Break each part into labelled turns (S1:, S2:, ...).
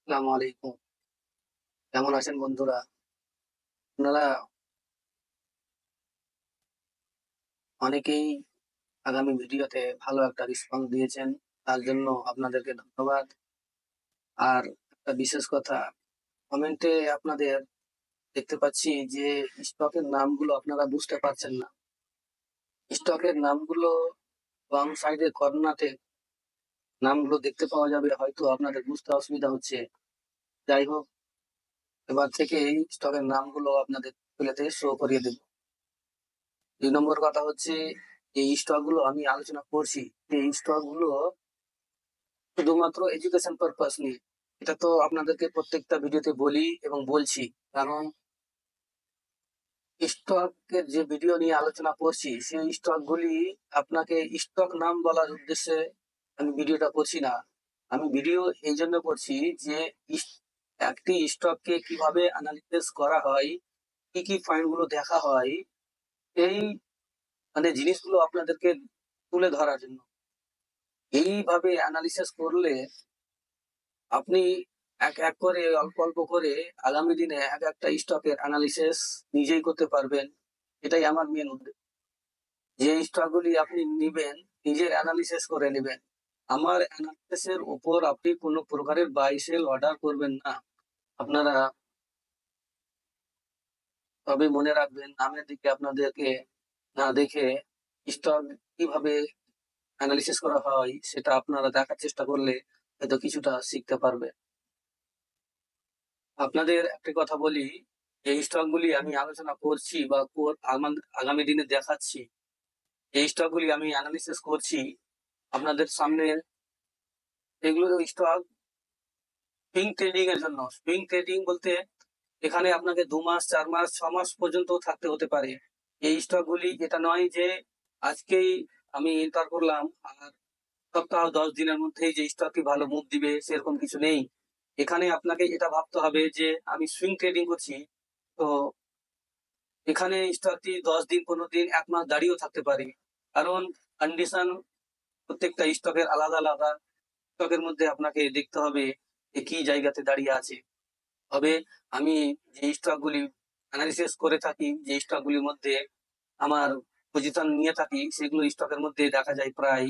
S1: আসসালামু আলাইকুম। কেমন আছেন বন্ধুরা? আপনারা অনেকেই আগামী ভিডিওতে ভালো একটা রেসপন্স দিয়েছেন। তার জন্য আপনাদেরকে ধন্যবাদ। আর একটা বিশেষ কথা, কমেন্টে আপনাদের দেখতে পাচ্ছি যে স্টকের নামগুলো আপনারা বুঝতে পারছেন না। স্টকের নামগুলো বাম সাইডে কর্নারে নামগুলো দেখতে পাওয়া যাবে, হয়তো আপনাদের বুঝতে অসুবিধা হচ্ছে। যাই হোক, এবার থেকে এই স্টকের নামগুলো আপনাদের ডিসপ্লেতে শো করিয়ে দেব। ২ নম্বর কথা হচ্ছে, এই স্টকগুলো আমি আলোচনা করছি, এই স্টকগুলো শুধুমাত্র এডুকেশন পারপাস নিয়ে। এটা তো আপনাদেরকে প্রত্যেকটা ভিডিওতে বলি এবং বলছি। কারণ স্টকের যে ভিডিও নিয়ে আলোচনা করছি, সেই স্টকগুলি আপনাকে স্টক নাম বলার উদ্দেশ্যে আমি ভিডিওটা করছি না। আমি ভিডিও এই জন্য করছি যে একটি স্টককে কিভাবে অ্যানালিসিস করা হয়, কি কি পয়েন্ট গুলো দেখা হয়, এই জিনিসগুলো আপনাদেরকে তুলে ধরার জন্য। এইভাবে অ্যানালিসিস করলে আপনি এক করে অল্প অল্প করে আগামী দিনে একটা স্টকের অ্যানালিসিস নিজেই করতে পারবেন। এটাই আমার মেন উদ্দেশ্য। যে স্টকগুলি আপনি নিবেন, নিজের অ্যানালিসিস করে নিবেন। আমার অ্যানালিসিসের উপর আপনি কোনো প্রকারের বাই সেল অর্ডার করবেন না। আপনারা তবে মনে রাখবেন, নামের দিকে আপনাদেরকে না দেখে স্টক কিভাবে অ্যানালিসিস করা হয় সেটা আপনারা দেখার চেষ্টা করলে হয়তো কিছুটা শিখতে পারবেন। আপনাদের একটা কথা বলি, যে স্টকগুলি আমি আলোচনা করছি বা আগামী দিনে দেখাচ্ছি, এই স্টকগুলি আমি অ্যানালিসিস করছি আপনাদের সামনে। এগুলো স্টক সুইং ট্রেডিং এর জন্য। সুইং ট্রেডিং বলতে এখানে আপনাকে 2 মাস, 4 মাস, 6 মাস পর্যন্ত থাকতে হতে পারে। এই স্টকগুলি এটা নয় যে আজকেই আমি এন্টার করলাম আর সপ্তাহ 10 দিনের মধ্যেই যে স্টকটি ভালো মুভ দিবে সেরকম কিছু নেই। এখানে আপনাকে এটা ভাবতে হবে যে আমি সুইং ট্রেডিং করছি, তো এখানে স্টকটি 10 দিন, 15 দিন, 1 মাস দাঁড়িয়েও থাকতে পারে। কারণ কন্ডিশন প্রত্যেকটা স্টকের আলাদা আলাদা। স্টকের মধ্যে আপনাকে দেখতে হবে যে কি জায়গাতে দাঁড়িয়ে আছে। তবে আমি যে স্টকগুলি অ্যানালিসিস করে থাকি, যে স্টকগুলির মধ্যে আমার পজিশন নিয়ে থাকি, সেগুলো স্টকের মধ্যে দেখা যায় প্রায়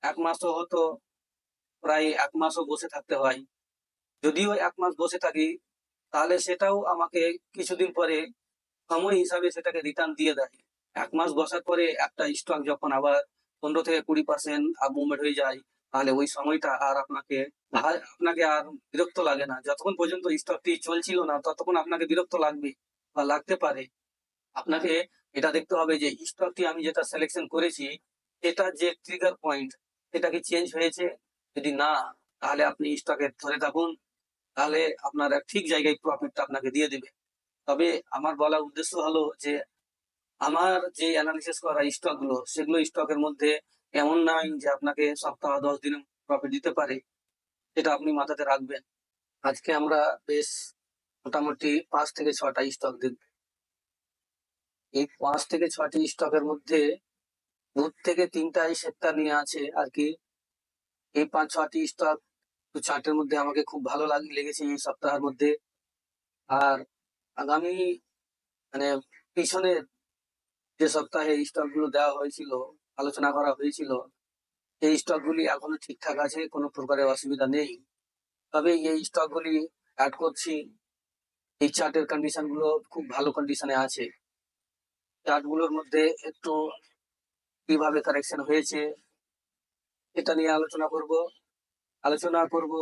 S1: 1 মাসও হতো, প্রায় 1 মাসও বসে থাকতে হয়। যদিও 1 মাস বসে থাকি, তাহলে সেটাও আমাকে কিছুদিন পরে সময় হিসাবে সেটাকে রিটার্ন দিয়ে দেয়। 1 মাস বসার পরে একটা স্টক যখন আবার 15 থেকে 20% আপ মুভমেন্ট হয়ে যায়, তাহলে ওই সময়টা আর আপনাকে আর বিরক্ত লাগে না। যতক্ষণ পর্যন্ত স্টকটি চলছিল না, ততক্ষণ আপনাকে বিরক্ত লাগবে বা লাগতে পারে। আপনাকে এটা দেখতে হবে যে স্টকটি আমি যেটা সিলেকশন করেছি, এটার যে ট্রিগার পয়েন্ট, সেটা কি চেঞ্জ হয়েছে? যদি না, তাহলে আপনি স্টকে ধরে থাকুন। তাহলে আপনার ঠিক জায়গায় প্রফিটটা আপনাকে দিয়ে দিবে। তবে আমার বলার উদ্দেশ্য হলো যে আমার যে অ্যানালিসিস করা স্টকগুলো, সেগুলো স্টকের মধ্যে এমন নয় যে আপনাকে সপ্তাহ 10 দিনে প্রফিট দিতে পারে। সেটা আপনি মাথাতে রাখবেন। আজকে আমরা বেশ মোটামুটি 5 থেকে 6 টা স্টক দেখব। এই 5 থেকে 6 টি স্টকের মধ্যে 2 থেকে 3 টাই সেক্টর নিয়ে আছে আরকি। এই 5-6 টি স্টক চার্টের মধ্যে আমাকে খুব ভালো লেগেছে এই সপ্তাহের মধ্যে। আর আগামী মানে পিছনের যে সপ্তাহে স্টকগুলো দেওয়া হয়েছিল, আলোচনা করা হয়েছিল, এই স্টকগুলি এখনো ঠিকঠাক আছে, কোনো প্রকারের অসুবিধা নেই। তবে এই স্টকগুলি এড করছি, এই চার্টের কন্ডিশন গুলো খুব ভালো কন্ডিশনে আছে। চার্টগুলোর মধ্যে একটু কিভাবে কারেকশন হয়েছে এটা নিয়ে আলোচনা করব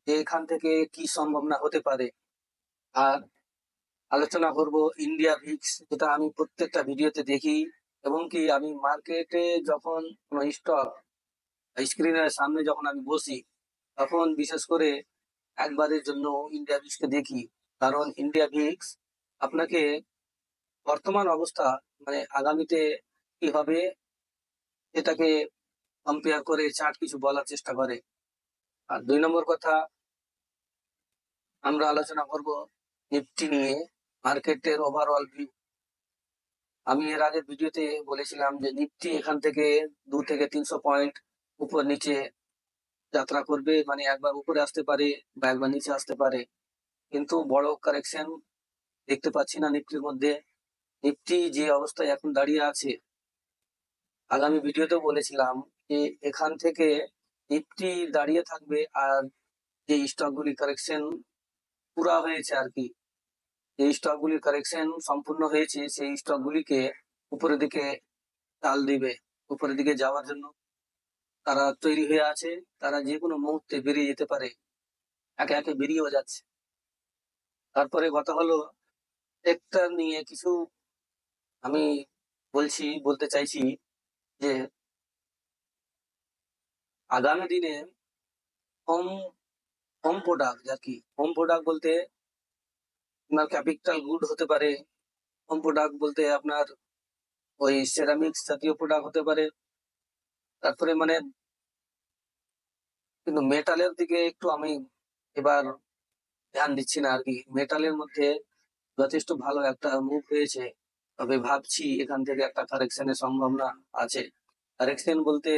S1: যে এখান থেকে কি সম্ভাবনা হতে পারে। আর আলোচনা করব ইন্ডিয়া ভিক্স, যেটা আমি প্রত্যেকটা ভিডিওতে দেখি, এবং কি আমি মার্কেটে যখন কোনো স্টক স্ক্রিনের সামনে যখন আমি বসি, তখন বিশেষ করে একবারের জন্য ইন্ডিয়া ভিক্সকে দেখি। কারণ ইন্ডিয়া ভিক্স আপনাকে বর্তমান অবস্থা, আগামীতে কি হবে এটাকে কম্পেয়ার করে চার্ট কিছু বলার চেষ্টা করে। আর 2 নম্বর কথা, আমরা আলোচনা করব নিফটি নিয়ে, মার্কেটের ওভারঅল ভিউ। আমি এর আগের ভিডিওতে বলেছিলাম যে নিফটি এখান থেকে 2 থেকে 300 পয়েন্ট উপর নিচে যাত্রা করবে, মানে একবার উপরে আসতে পারে বা একবার নিচে আসতে পারে, কিন্তু বড় কারেকশন দেখতে পাচ্ছি না নিফটির মধ্যে। নিফটি যে অবস্থায় এখন দাঁড়িয়ে আছে, আগামী ভিডিওতেও বলেছিলাম যে এখান থেকে নিফটি দাঁড়িয়ে থাকবে, আর যে স্টকগুলি কারেকশন পুরা হয়েছে আর কি, যে স্টকগুলির কারেকশন সম্পূর্ণ হয়েছে, সেই স্টকগুলিকে উপরের দিকে টাল দিবে। উপরের দিকে যাওয়ার জন্য তারা তৈরি হয়ে আছে, তারা যে কোনো মুহূর্তে বেরিয়ে যেতে পারে, একে একে বেরিয়েও যাচ্ছে। তারপরে কথা হলো একটা নিয়ে কিছু আমি বলতে চাইছি যে আগামী দিনে হোম হোম প্রোডাক্ট আর কি, হোম প্রোডাক্ট বলতে আপনার ক্যাপিটাল গুড হতে পারে, হোম প্রোডাক্ট বলতে আপনার ওই সেরামিক্স জাতীয় প্রোডাক্ট হতে পারে। তারপরে মানে কিন্তু মেটালের দিকে একটু আমি এবার ধ্যান দিচ্ছি না আর কি। মেটালের মধ্যে যথেষ্ট ভালো একটা মুভ হয়েছে, তবে ভাবছি এখান থেকে একটা কারেকশনের সম্ভাবনা আছে। কারেকশন বলতে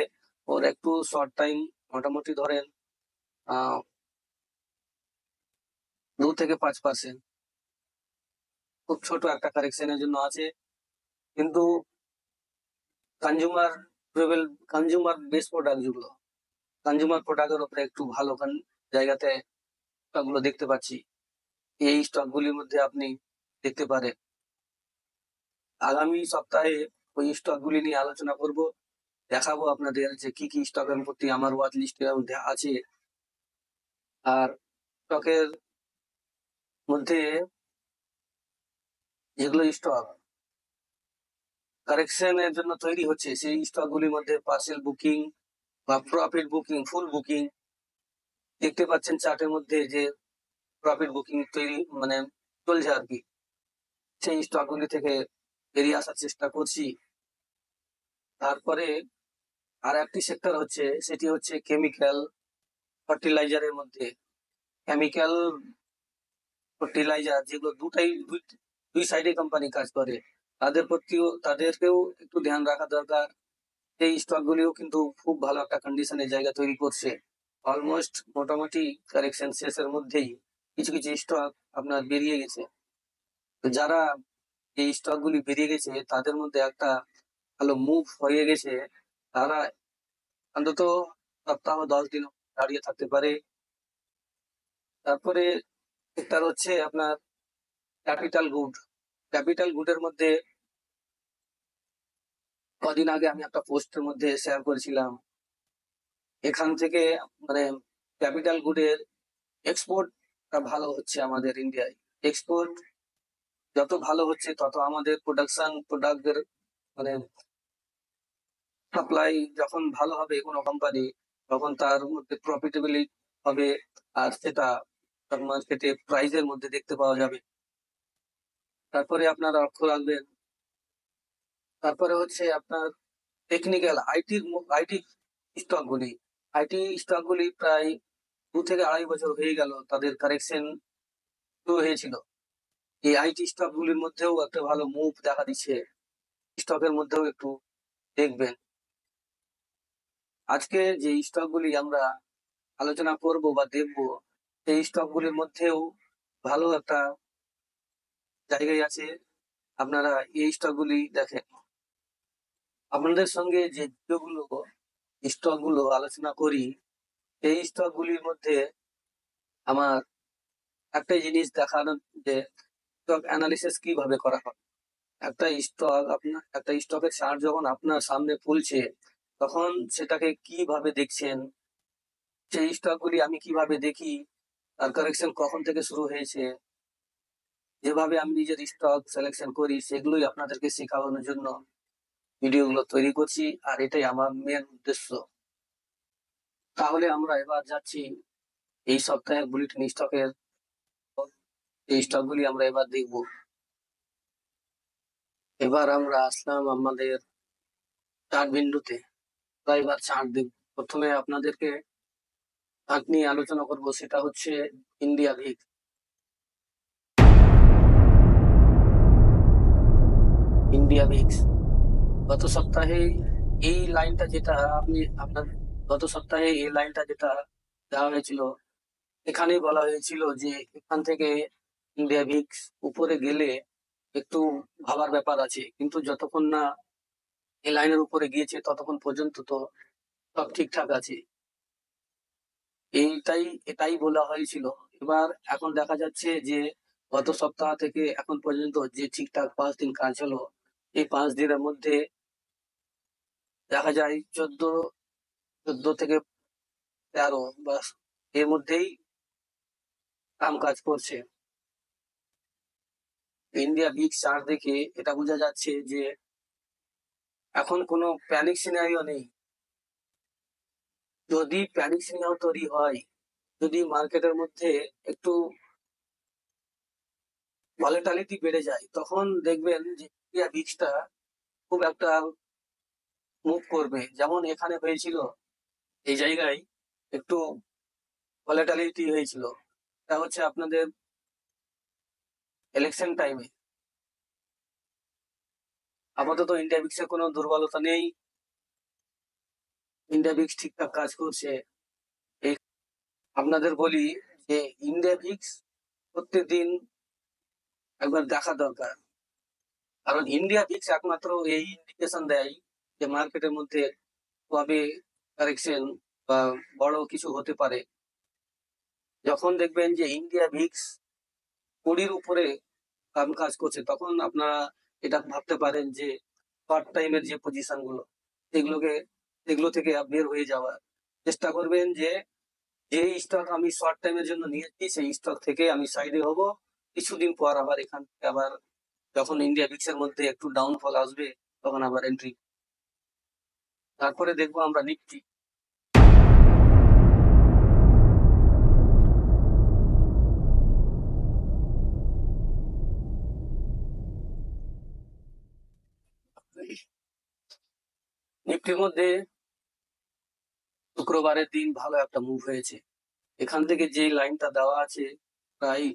S1: ওর একটু শর্ট টাইম, মোটামুটি ধরেন 2 থেকে 5%, খুব ছোট একটা কারেকশনের জন্য আছে। কিন্তু কনজিউমার কনজিউমার বেস প্রোডাক্ট যেগুলো, কনজিউমার প্রোডাক্টের উপরে একটু ভালো জায়গাতে স্টকগুলো দেখতে পাচ্ছি। এই স্টকগুলির মধ্যে আপনি দেখতে পারেন। আগামী সপ্তাহে ওই স্টকগুলি নিয়ে আলোচনা করব, দেখাবো আপনাদের যে কি কি স্টকের প্রতি আমার ওয়াচ লিস্টের মধ্যে আছে। আর স্টকের মধ্যে যেগুলো স্টক কারেকশনের জন্য তৈরি হচ্ছে, সেই স্টকগুলির মধ্যে পার্সেল বুকিং বা প্রফিট বুকিং, ফুল বুকিং দেখতে পাচ্ছেন চার্টের মধ্যে যে প্রফিট বুকিং তৈরি মানে চলছে আর কি। সেই স্টকগুলি থেকে বেরিয়ে আসার চেষ্টা করছি। তারপরে আর একটি সেক্টর হচ্ছে, সেটি হচ্ছে কেমিক্যাল ফার্টিলাইজারের মধ্যে। কেমিক্যাল ফার্টিলাইজার যেগুলো দুই সাইডে কোম্পানি কাজ করে, তাদেরকেও একটু ধ্যান রাখা দরকার। এই স্টকগুলিও কিন্তু খুব ভালো একটা কন্ডিশনের জায়গা তৈরি করছে। অলমোস্ট মোটামুটি কারেকশন শেষের মধ্যেই কিছু কিছু স্টক আপনার বেরিয়ে গেছে। তো যারা এই স্টকগুলি বেরিয়ে গেছে তাদের মধ্যে একটা ভালো মুভ হয়ে গেছে, তারা অন্তত সপ্তাহ 10 দিন দাঁড়িয়ে থাকতে পারে। তারপরে একটা হচ্ছে আপনার ক্যাপিটাল গুড। ক্যাপিটাল গুডের মধ্যে কদিন আগে আমি একটা পোস্টের মধ্যে শেয়ার করেছিলাম, এখান থেকে মানে ক্যাপিটাল গুডের এক্সপোর্টটা ভালো হচ্ছে আমাদের ইন্ডিয়ায়। এক্সপোর্ট যত ভালো হচ্ছে তত আমাদের প্রোডাক্টের মানে সাপ্লাই যখন ভালো হবে কোনো কোম্পানি, তখন তার মধ্যে প্রফিটেবিলি হবে, আর সেটা মার্কেটে প্রাইজের মধ্যে দেখতে পাওয়া যাবে। তারপরে আপনারা লক্ষ্য রাখবেন, তারপরে হচ্ছে আপনার টেকনিক্যাল আইটি স্টকগুলি। আইটি স্টকগুলি প্রায় 2 থেকে 2.5 বছর হয়ে গেল তাদের কারেকশন শুরু হয়েছিল। এই আইটি স্টকগুলির মধ্যেও একটা ভালো মুভ দেখা দিচ্ছে, স্টকের মধ্যেও একটু দেখবেন। আজকে যে স্টকগুলি আমরা আলোচনা করব বা দেখব, সেই স্টকগুলির মধ্যেও ভালো একটা জায়গায় আছে। আপনারা এই স্টকগুলি দেখেন। আপনাদের সঙ্গে যে স্টকগুলো আলোচনা করি, এই স্টকগুলির মধ্যে আমার একটাই জিনিস দেখানো, যে স্টক অ্যানালিসিস কিভাবে করা হয়। একটা স্টকের চার্ট যখন আপনার সামনে খুলছে, তখন সেটাকে কিভাবে দেখছেন, সেই স্টকগুলি আমি কিভাবে দেখি, তার কারেকশন কখন থেকে শুরু হয়েছে, যেভাবে আমি নিজের স্টক সিলেকশন করি, সেগুলোই আপনাদেরকে শেখানোর জন্য ভিডিওগুলো তৈরি করছি, আর এটাই আমার মেন উদ্দেশ্য। তাহলে আমরা এবার যাচ্ছি এই সপ্তাহের বুলেটিন স্টকের, এই স্টকগুলি আমরা এবার দেখব। এবার আমরা আসলাম আমাদের চার্ট বিন্দুতে। এবার চার্ট দেখব। প্রথমে আপনাদেরকে চার্ট নিয়ে আলোচনা করব, সেটা হচ্ছে ইন্ডিয়া ভিক্স। ইন্ডিয়া ভিক্স গত সপ্তাহে এই লাইনটা যেটা আপনার গত সপ্তাহে এই লাইনটা যেটা দেওয়া হয়েছিল, এখানেই বলা হয়েছিল যে এখান থেকে ইন্ডিয়া ভিক্স উপরে গেলে একটু ভাবার ব্যাপার আছে, কিন্তু যতক্ষণ না এই লাইনের উপরে গিয়েছে ততক্ষণ পর্যন্ত তো সব ঠিকঠাক আছে। এটাই বলা হয়েছিল। এবার এখন দেখা যাচ্ছে যে গত সপ্তাহ থেকে এখন পর্যন্ত যে ঠিকঠাক 5 দিন কাজ হলো, এই 5 দিনের মধ্যে দেখা যায় 14 থেকে 13 বা এর মধ্যেই কাম কাজ করছে। ইন্ডিয়া বিগ চার্ট দেখে এটা বোঝা যাচ্ছে যে এখন কোনো প্যানিক সিনারিও নেই। যদি প্যানিক সিনারিও তৈরি হয়, যদি মার্কেটের মধ্যে একটু ভলেটালিটি বেড়ে যায়, তখন দেখবেন যে ইন্ডিয়া বিক্সটা খুব একটা মুভ করবে, যেমন এখানে হয়েছিল। এই জায়গায় একটু ভলেটালিটি হয়েছিল, এটা হচ্ছে আপনাদের ইলেকশন টাইমে। আপাতত ইন্ডিয়া বিক্সের কোনো দুর্বলতা নেই, ইন্ডিয়া বিক্স ঠিকঠাক কাজ করছে। এই আপনাদের বলি যে ইন্ডিয়া ভিক্স প্রত্যেকদিন একবার দেখা দরকার, কারণ ইন্ডিয়া ভিক্স একমাত্র এই ইন্ডিকেশন দেয় যে মার্কেটের মধ্যে কবে কারেকশন বা বড় কিছু হতে পারে। যখন দেখবেন যে ইন্ডিয়া ভিক্স 20-র উপরে কাজ করছে, তখন আপনারা এটা ভাবতে পারেন যে শর্ট টাইমের যে পজিশন গুলো, সেগুলোকে সেগুলো থেকে বের হয়ে যাওয়ার চেষ্টা করবেন। যে যে স্টক আমি শর্ট টাইমের জন্য নিয়েছি, সেই স্টক থেকে আমি সাইডে হব। কিছুদিন পর আবার এখান থেকে আবার যখন ইন্ডিয়া বিক্সের মধ্যে একটু ডাউনফল আসবে, তখন আবার এন্ট্রি। তারপরে দেখবো আমরা নিফটি। নিফটির মধ্যে শুক্রবারের দিন ভালো একটা মুভ হয়েছে। এখান থেকে যে লাইনটা দেওয়া আছে প্রায়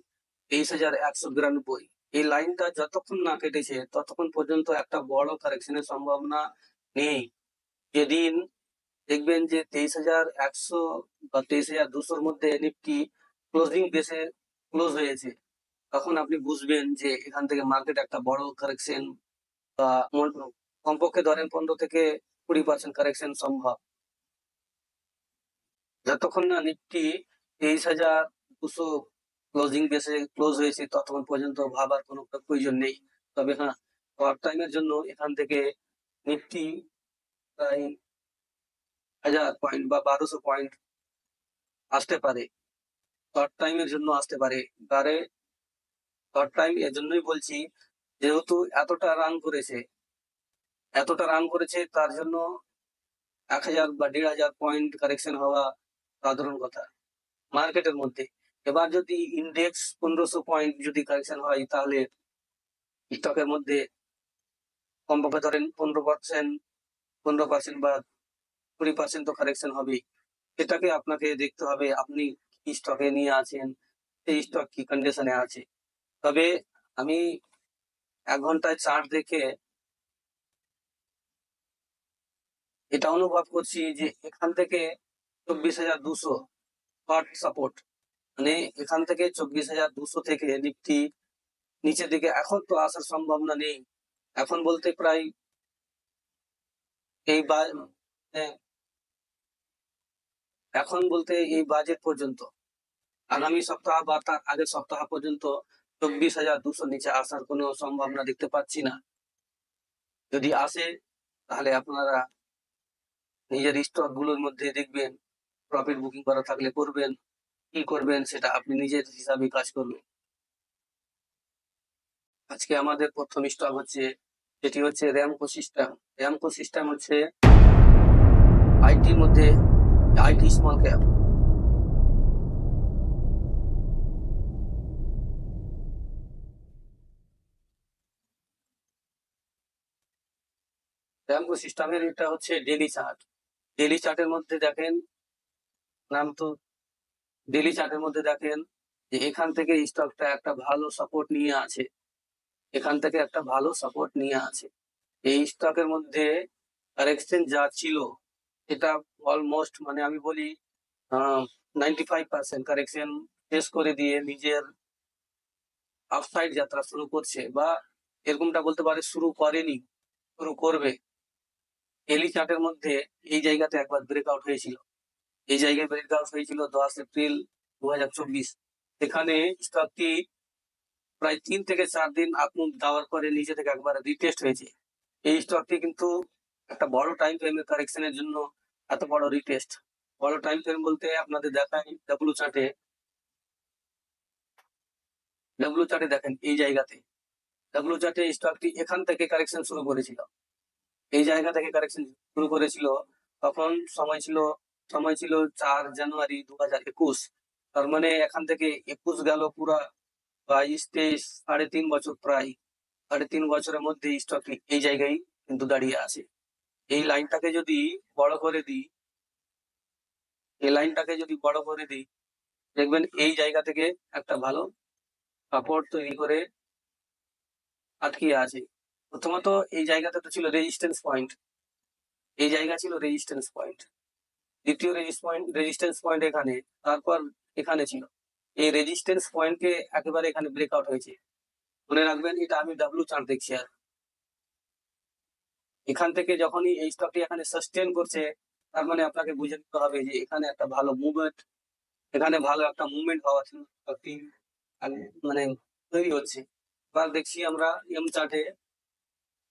S1: 23,192, এই লাইনটা যতক্ষণ না কেটেছে ততক্ষণ পর্যন্ত একটা বড় কারেকশনের সম্ভাবনা নেই। যেদিন দেখবেন যে 23,100 বা 23,200-র মধ্যে নিফটি ক্লোজিং বেসে ক্লোজ হয়েছে, তখন আপনি বুঝবেন যে এখান থেকে মার্কেট একটা বড় কারেকশন বা কমপক্ষে ধরেন 15 থেকে 20% কারেকশন সম্ভব। যতক্ষণ না নিফটি 23,200 ক্লোজিং বেসে ক্লোজ হয়েছে ততক্ষণ পর্যন্ত ভাবার কোনো প্রয়োজন নেই। তবে হ্যাঁ, শর্ট টাইমের জন্য এখান থেকে নিফটি প্রায় 1,000 পয়েন্ট বা 1,200 পয়েন্ট আসতে পারে, শর্ট টাইমের জন্য আসতে পারে। এবারে শর্ট টাইম এর জন্যই বলছি, যেহেতু এতটা রান করেছে তার জন্য 1,000 বা 1,500 পয়েন্ট কারেকশন হওয়া সাধারণ কথা মার্কেটের মধ্যে। এবার যদি ইন্ডেক্স 1,500 পয়েন্ট যদি কারেকশন হয়, তাহলে স্টকের মধ্যে কমপক্ষে ধরেন 15% বা 20% তো কারেকশন হবে। সেটাকে আপনাকে দেখতে হবে আপনি কি স্টকে নিয়ে আছেন, সেই স্টক কি কন্ডিশনে আছে। তবে আমি 1 ঘন্টায় চার্ট দেখে এটা অনুভব করছি যে এখান থেকে 24,200 শর্ট সাপোর্ট, মানে এখান থেকে 24,200 থেকে নিফটি নিচের দিকে এখন তো আসার সম্ভাবনা নেই। এখন বলতে প্রায় এই এখন বলতে এই বাজেট পর্যন্ত, আগামী সপ্তাহ বা তার আগের সপ্তাহ পর্যন্ত 24,200 নিচে আসার কোনো সম্ভাবনা দেখতে পাচ্ছি না। যদি আসে তাহলে আপনারা নিজের স্টক গুলোর মধ্যে দেখবেন প্রফিট বুকিং করা থাকলে করবেন, কি করবেন সেটা আপনি নিজের হিসাবে কাজ করবেন। আজকে আমাদের প্রথম স্টক হচ্ছে, যেটি হচ্ছে র্যামকো সিস্টেম। র্যামকো সিস্টেম হচ্ছে আইটির মধ্যে আইটি স্মল ক্যাপ। র্যামকো সিস্টেমের এটা হচ্ছে ডেলি চার্ট। ডেলি চার্টের মধ্যে দেখেন, নাম তো ডেলি চার্টের মধ্যে দেখেন যে এখান থেকে স্টকটা একটা ভালো সাপোর্ট নিয়ে আছে, এখান থেকে একটা ভালো সাপোর্ট নিয়ে আছে। এই স্টকের মধ্যে কারেকশন যা ছিল এটা অলমোস্ট মানে আমি বলি 95% কারেকশন শেষ করে দিয়ে নিজের আপসাইড যাত্রা শুরু করছে, বা এরকমটা বলতে পারে শুরু করেনি, শুরু করবে। এলি চার্টের মধ্যে এই জায়গাতে একবার ব্রেকআউট হয়েছিল। এই জায়গায় ব্রেকআউট হয়েছিল 10 এপ্রিল 2024। এখানে স্টকটি প্রায় 3 থেকে 4 দিন আপ মুভ দেওয়ার পরে নিচে থেকে একবার রিটেস্ট হয়েছে। এই স্টকটি কিন্তু একটা বড় টাইম ফ্রেমের কারেকশনের জন্য এত বড় রিটেস্ট। বড় টাইম ফ্রেম বলতে আপনাদের দেখাই ডাব্লু চার্টে। ডাব্লু চার্টে দেখেন এই জায়গাতে, ডাব্লু চার্টে স্টকটি এখান থেকে কারেকশন শুরু করেছিল। এই জায়গা থেকে কারেকশন শুরু করেছিল। তখন সময় ছিল 4 জানুয়ারি 2021। তার মানে এখান থেকে 21 গেল পুরা 22-23, 3.5 বছর, প্রায় 3.5 বছরের মধ্যে স্টকটি এই জায়গায় কিন্তু দাঁড়িয়ে আছে। এই লাইনটাকে যদি বড় করে দিই, দেখবেন এই জায়গা থেকে একটা ভালো সাপোর্ট তৈরি করে আটকিয়ে আছে। প্রথমত এই জায়গাতে তো ছিল রেজিস্ট্যান্স পয়েন্ট, এই জায়গা ছিল রেজিস্ট্যান্স পয়েন্ট। দ্বিতীয় রেজিস্ট্যান্স পয়েন্ট এখানে, তারপর এখানে ছিল। এই রেজিস্ট্যান্স পয়েন্টকে একেবারে এখানে ব্রেকআউট হয়েছে। মনে রাখবেন এটা আমি ডাব্লু চার্ট দেখছি। আর এখান থেকে যখনই এই স্টকটি এখানে সাস্টেন করছে, তার মানে আপনাকে বুঝে নিতে হবে যে এখানে একটা ভালো মুভমেন্ট, এখানে ভালো একটা মুভমেন্ট হওয়া ছিল, স্টকটি মানে তৈরি হচ্ছে। এবার দেখছি আমরা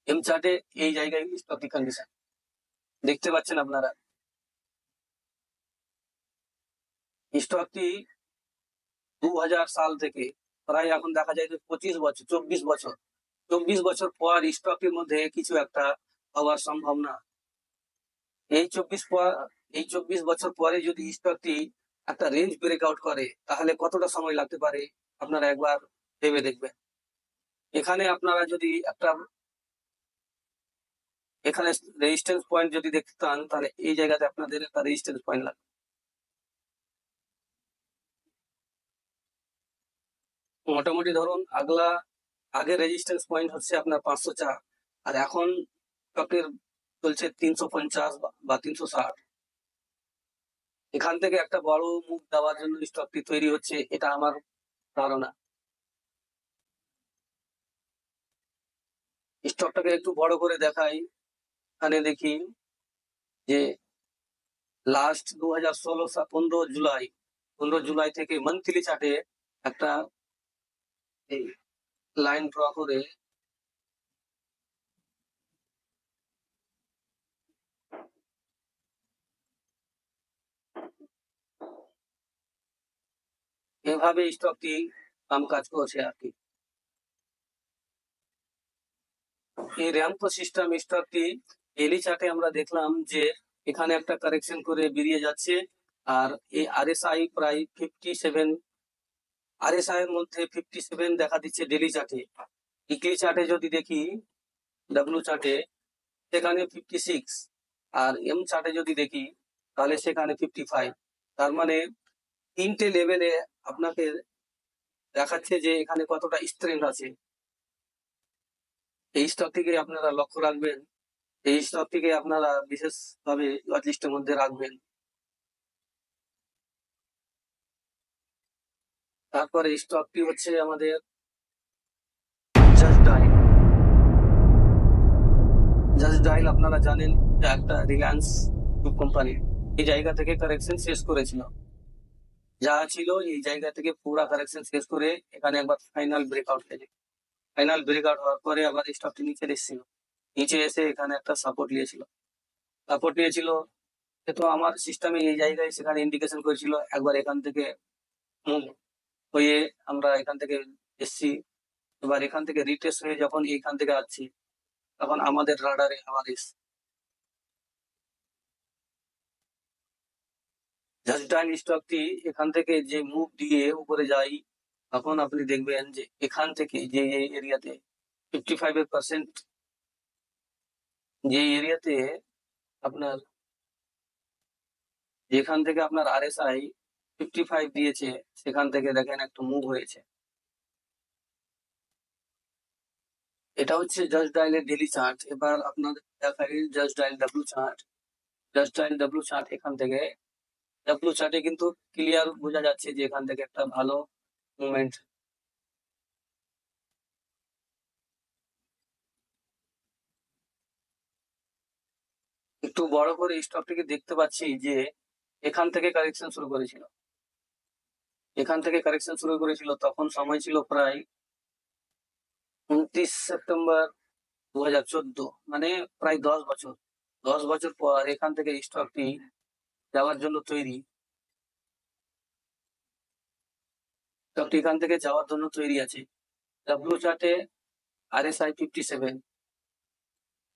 S1: এম চার্টে এই জায়গায় স্টকটি কন্ডিশন দেখতে পাচ্ছেন আপনারা। স্টকটি 2000 সাল থেকে প্রায় এখন দেখা যায় যে 25 বছর, 24 বছর পর স্টকের মধ্যে কিছু একটা হওয়ার সম্ভাবনা। এই 24 বছর পরে যদি স্টকটি একটা রেঞ্জ ব্রেকআউট করে, তাহলে কতটা সময় লাগতে পারে আপনারা একবার ভেবে দেখবেন। এখানে আপনারা যদি এখানে রেজিস্ট্যান্স পয়েন্ট যদি দেখতে চান, তাহলে এই জায়গাতে আপনাদের একটা রেজিস্ট্যান্স পয়েন্ট লাগবে। মোটামুটি ধরুন আগের রেজিস্ট্যান্স পয়েন্ট হচ্ছে আপনার 504, আর এখন স্টকের চলছে 350 বা 360। এখান থেকে একটা বড় মুভ দেওয়ার জন্য স্টকটি তৈরি হচ্ছে, এটা আমার ধারণা। স্টকটাকে একটু বড় করে দেখাই। এখানে দেখি যে লাস্ট 2016 15 জুলাই থেকে মান্থলি চার্টে একটা এই লাইন ড্র করে এভাবে স্টকটি কাজ করছে আর কি। এই র্যাম্পো সিস্টেম স্টকটি ডেইলি চার্টে আমরা দেখলাম যে এখানে একটা কারেকশন করে বেরিয়ে যাচ্ছে, আর এই আরএসআই প্রায় 57, আরএসআই এর মধ্যে 57 দেখা দিচ্ছে ডেইলি চার্টে। উইকলি চার্টে যদি দেখি ডাব্লু চার্টে, সেখানে 56, আর এম চার্টে যদি দেখি তাহলে সেখানে 55। তার মানে 3টে লেভেলে আপনাকে দেখাচ্ছে যে এখানে কতটা স্ট্রেংথ আছে। এই স্টকটিকে আপনারা লক্ষ্য রাখবেন, এই স্টকটিকে আপনারা বিশেষভাবে ওয়াচ লিস্টের মধ্যে রাখবেন। তারপরে স্টকটি হচ্ছে আমাদের জাস্ট ডাইল। জাস্ট ডাইল আপনারা জানেন যে একটা রিলায়েন্স গ্রুপ কোম্পানি। এই জায়গা থেকে কারেকশন শেষ করেছিল, যা ছিল এই জায়গা থেকে পুরা কারেকশন শেষ করে এখানে একবার ফাইনাল ব্রেকআউট হয়েছে। ফাইনাল ব্রেকআউট হওয়ার পরে আবার স্টকটি নিচে এসেছিল, নিচে এসে এখানে একটা সাপোর্ট নিয়েছিল। তো আমার সিস্টেমে এই জায়গায় সেখানে ইন্ডিকেশন করেছিল একবার এখান থেকে মুভ হয়ে আমরা এখান থেকে এসছি। এবার এখান থেকে রিটেস্ট হয়ে যখন এইখান থেকে আসছি, তখন আমাদের রাডারে আবার এসছে। জাস্ট ডাইল স্টকটি এখান থেকে যে মুভ দিয়ে উপরে যাই, তখন আপনি দেখবেন যে এখান থেকে যে এরিয়াতে 55% যে এরিয়াতে আপনার, যেখান থেকে আপনার আরএসআই 55 দিয়েছে, সেখান থেকে দেখেন একটা মুভ হয়েছে। এটা হচ্ছে জাস্ট ডাইলের ডেইলি চার্ট। এবার আপনাদের দেখাই জাস্ট ডাইল W chart. Just W chart এখান থেকে ডাব্লিউ চার্টে কিন্তু ক্লিয়ার বোঝা যাচ্ছে যে এখান থেকে একটা ভালো মুভমেন্ট। একটু বড় করে স্টকটিকে দেখতে পাচ্ছি যে এখান থেকে কারেকশন শুরু করেছিল, এখান থেকে কারেকশন শুরু করেছিল তখন সময় ছিল প্রায় 29 সেপ্টেম্বর 2014, মানে প্রায় 10 বছর। 10 বছর পর এখান থেকে স্টকটি যাওয়ার জন্য তৈরি, স্টকটি এখান থেকে যাওয়ার জন্য তৈরি আছে। ডাব্লিউ চার্টে RSI 57,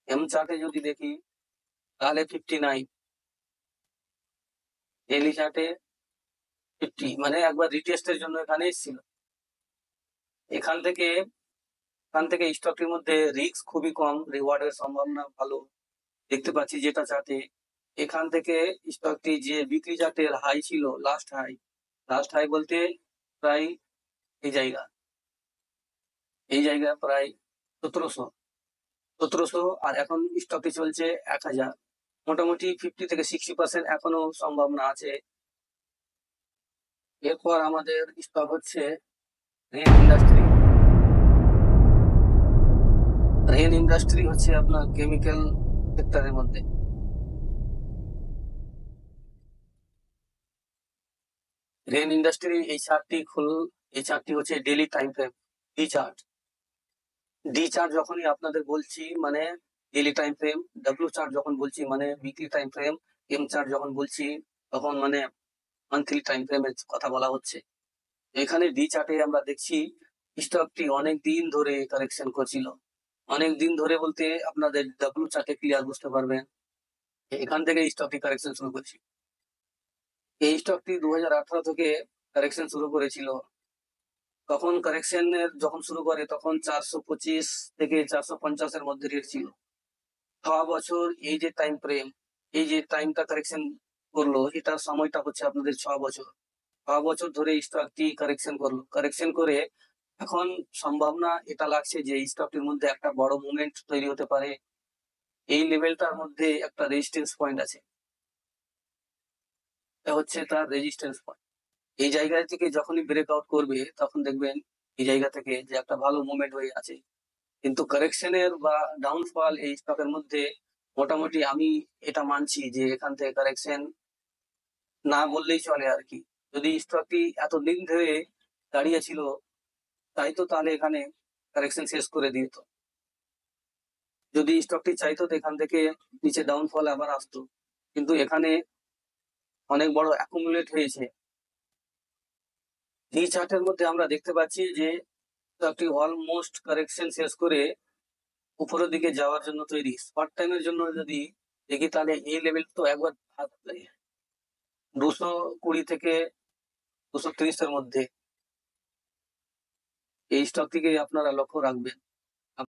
S1: এম চার্টে যদি দেখি তাহলে 59, ডেইলি চার্টে 50, মানে একবার রিটেস্টের জন্য এখানে এসেছিল। এখান থেকে স্টকটির মধ্যে রিস্ক খুবই কম, রিওয়ার্ডের সম্ভাবনা ভালো দেখতে পাচ্ছি যেটা চার্টে। এখান থেকে স্টকটি যে বিক্রি চার্টের হাই ছিল, লাস্ট হাই বলতে প্রায় এই জায়গা প্রায় 1700, আর এখন স্টকটি চলছে 1000, মোটামুটি 50 থেকে 60% এখনো সম্ভাবনা আছে। এরপর আমাদের স্টক হচ্ছে রেন ইন্ডাস্ট্রি। রেন ইন্ডাস্ট্রি হচ্ছে আপনার কেমিক্যাল সেক্টরের মধ্যে। রেন ইন্ডাস্ট্রি এই চার্টটি হচ্ছে daily time frame D chart যখনই আপনাদের বলছি মানে daily time frame, W chart যখন বলছি মানে weekly time frame, M chart যখন বলছি তখন মানে মান্থলি টাইম ফ্রেমের কথা বলা হচ্ছে। এখানে ডি চার্টে আমরা দেখছি স্টকটি অনেক দিন ধরে কারেকশন করছিল, অনেক দিন ধরে বলতে আপনাদের ডাব্লিউ চার্টে ক্লিয়ার বুঝতে পারবেন। এখান থেকে স্টকটি কারেকশন শুরু করছি। এই স্টকটি 2018 থেকে কারেকশন শুরু করেছিল। তখন কারেকশনের যখন শুরু করে তখন 425 থেকে 450 এর মধ্যে রেট ছিল। 6 বছর এই যে টাইম ফ্রেম, এই যে টাইমটা কারেকশন করলো, এটার সময়টা হচ্ছে আপনাদের 6 বছর। 6 বছর ধরে স্টকটি কারেকশন করলো, কারেকশন করে এখন সম্ভাবনা এটা লাগছে যে স্টকটির মধ্যে একটা বড় মুভমেন্ট তৈরি হতে পারে। এই লেভেলটার মধ্যে একটা রেজিস্ট্যান্স পয়েন্ট আছে, এটা হচ্ছে তার রেজিস্ট্যান্স পয়েন্ট। এই জায়গা থেকে যখনই ব্রেকআউট করবে তখন দেখবেন এই জায়গা থেকে যে একটা ভালো মুভমেন্ট হয়ে আছে। কিন্তু কারেকশনের বা ডাউনফল এই স্টকের মধ্যে মোটামুটি আমি এটা মানছি যে এখান থেকে কারেকশন না বললেই চলে আর কি। যদি স্টকটি এতদিন ধরে দাঁড়িয়ে ছিল তাই তো তাহলে এখানে কারেকশন শেষ করে দিত। যদি স্টকটি চাইতো তো এখান থেকে নিচে ডাউনফল আবার আসতো, কিন্তু এখানে অনেক বড় অ্যাকুমুলেট হয়েছে। এই চার্টের মধ্যে আমরা দেখতে পাচ্ছি যে স্টকটি অলমোস্ট কারেকশন শেষ করে উপরের দিকে যাওয়ার জন্য তৈরি। শর্ট টাইমের জন্য যদি দেখি তাহলে এই লেভেল তো একবার 220 থেকে 230 এর মধ্যে এই স্টকটিকে আপনারা লক্ষ্য রাখবেন।